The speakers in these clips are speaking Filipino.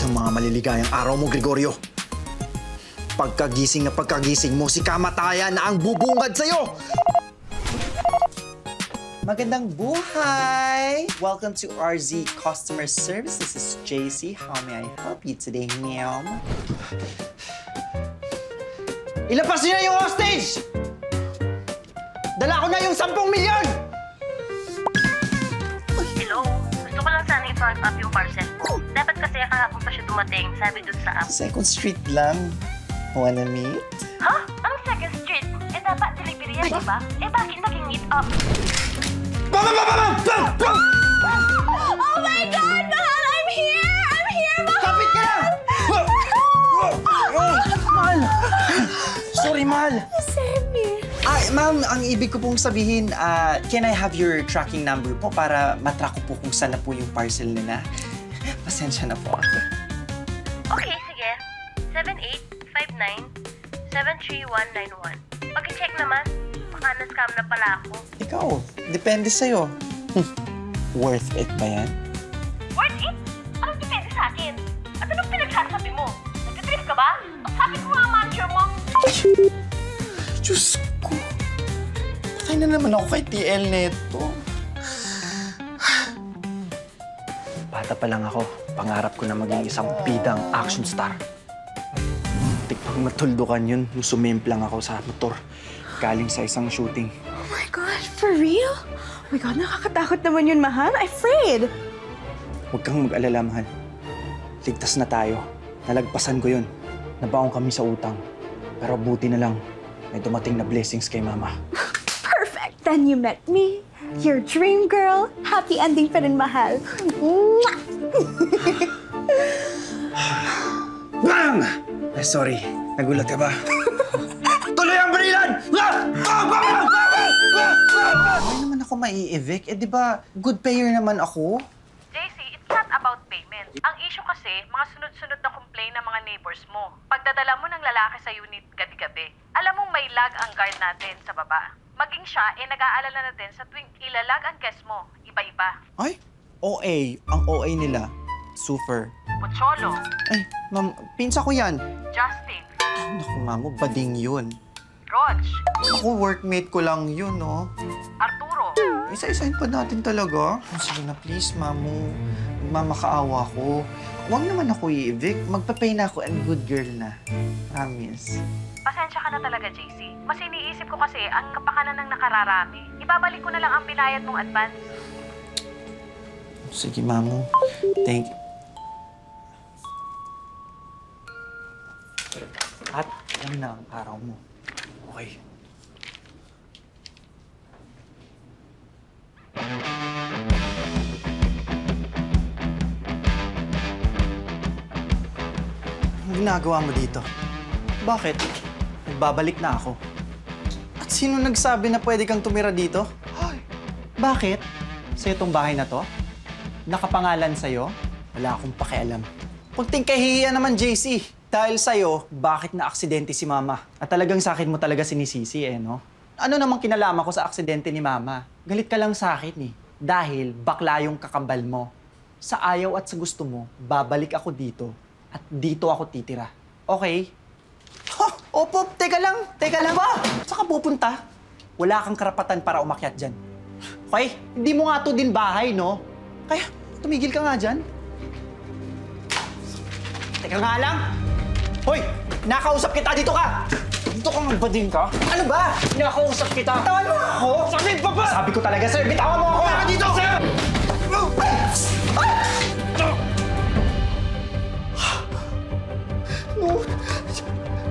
sa mga maliligayang araw mo, Gregorio. Pagkagising na pagkagising mo, si kamatayan na ang bubungad sa'yo! Magandang buhay! Welcome to RZ Customer Service. This is JC. How may I help you today, ma'am? Ilapas niyo na yung hostage! Dala ko na yung 10 milyon! Hello? Gusto ko lang sana i-front up yung parcel ko. Dapat kasi kahapon pa siya dumating, sabi dun sa app. 2nd Street lang. Wanna meet? Ha? Anong 2nd Street? Eh dapat delivery yan, di ba? Eh bakit naging meet up? Bam! Oh my God, Mahal! I'm here! I'm here, Mahal! Kapit ka lang! Mahal! Sorry, Mahal. Sammy! Ma'am, ang ibig ko pong sabihin, can I have your tracking number po para matrack ko po kung saan na po yung parcel nila? Pasensya na po. Okay, sige. 7859-73191. Pag-check naman, baka na-scam na pala ako. Ikaw, depende sa'yo. Worth it ba yan? Worth it? Anong depende sa akin? At anong pinagsasabi mo? Nag-trip ka ba? Ang sabi ko nga ang manager mo. Diyos ko. Patay na naman ako kay TL neto. Bata pa lang ako, pangarap ko na maging isang bidang action star. Tikpang matuldukan yun, nung sumimplang ako sa motor. Galing sa isang shooting. Oh my God, for real? Oh my God, nakakatakot naman yun, Mahal. I'm afraid. Huwag kang mag-alala, Mahal. Ligtas na tayo. Nalagpasan ko yun. Nabaong kami sa utang. Pero buti na lang, may dumating na blessings kay Mama. Perfect. Then you met me. Your dream girl. Happy ending pa rin, Mahal. Mwah! Bang! Sorry. Nagulat ka ba? Tuloy ang barilan! Hindi naman ako mai-evict. Di ba, good payer naman ako? JC, it's not about payment. Ang issue kasi, mga sunod-sunod na complaint ng mga neighbors mo. Pagdadala mo ng lalaki sa unit gabi-gabi, alam mong may lag ang guard natin sa baba. Maging siya, nag-aalala na din sa tuwing ilalag ang guest mo. Iba-iba. Ay, OA. Ang OA nila. Super. Pocholo, Ay, ma'am, pinsa ko yan. Justin, Naku, mamo, bading yun. Rog, Ako, workmate ko lang yun, no? Arturo. Isa-isahin pa natin talaga. Sige na, please, mamu. Mamakaawa ko. Huwag naman ako i-evict. Magpapay na ako and good girl na. Promise. Pasensya ka na talaga, JC. Mas iniisip ko kasi ang kapakanan ng nakararami. Ibabalik ko na lang ang binayad mong advance. Sige, mamu. Thank you. At yan na ang araw mo. Okay. Anong ginagawa mo dito? Bakit? Nagbabalik na ako. At sino nagsabi na pwede kang tumira dito? Ay, bakit? Sa itong bahay na to? Nakapangalan sa'yo? Wala akong pakialam. Kunting kahihiyan naman, JC. Dahil sa'yo, bakit na-aksidente si Mama? At talagang sa akin mo talaga sinisisi, no? Ano namang kinalaman ko sa aksidente ni Mama? Galit ka lang sa akin, eh. Dahil bakla yung kakambal mo. Sa ayaw at sa gusto mo, babalik ako dito at dito ako titira. Okay? Opo, teka lang. Teka lang. Ba? Saan ka pupunta? Wala kang karapatan para umakyat dyan. Okay? Hindi mo nga to din bahay, no? Kaya, tumigil ka nga dyan. Teka nga lang. Hoy! Nakausap kita! Dito ka! Dito ka magbading ka? Ano ba? Nakausap kita! Bitawan mo ako! Sabi pa ba? Sabi ko talaga, sir! Bitawan mo ako! Wala ka dito! Sir! No!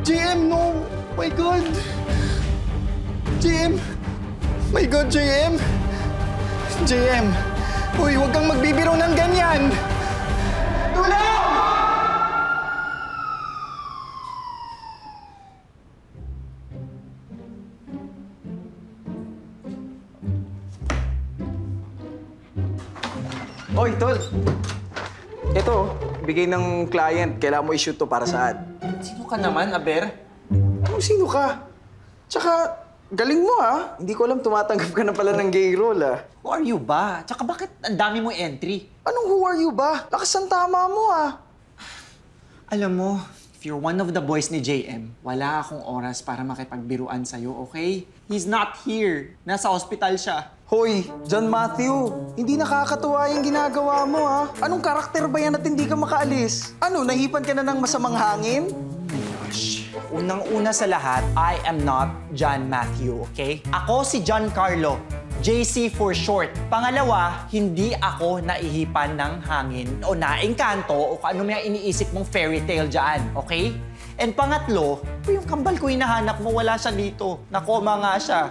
JM, no! My God! JM! My God, JM! JM! Uy, huwag kang magbibiro ng ganyan! Tulong! Oy, Tol! Ito, bigay ng client. Kailangan mo i-shoot to para saan? Sino ka naman, Aber? Anong sino ka? Tsaka, galing mo Hindi ko alam tumatanggap ka na pala ng gay role Who are you ba? Tsaka bakit ang dami mo entry? Anong who are you ba? Lakas ang tama mo Alam mo, if you're one of the boys ni JM, wala akong oras para makipagbiruan sa'yo, okay? He's not here. Nasa hospital siya. Hoy, John Matthew, hindi nakakatuwa yung ginagawa mo, ha? Anong karakter ba yan at hindi ka makaalis? Ano, nahipan ka na ng masamang hangin? Unang-una sa lahat, I am not John Matthew, okay? Ako si John Carlo. JC for short. Pangalawa, hindi ako naihipan ng hangin o naengkanto o kung ano may iniisip mong fairy tale dyan, okay? And pangatlo, yung kambal ko hinahanap mo, wala siya dito. Nakoma nga siya.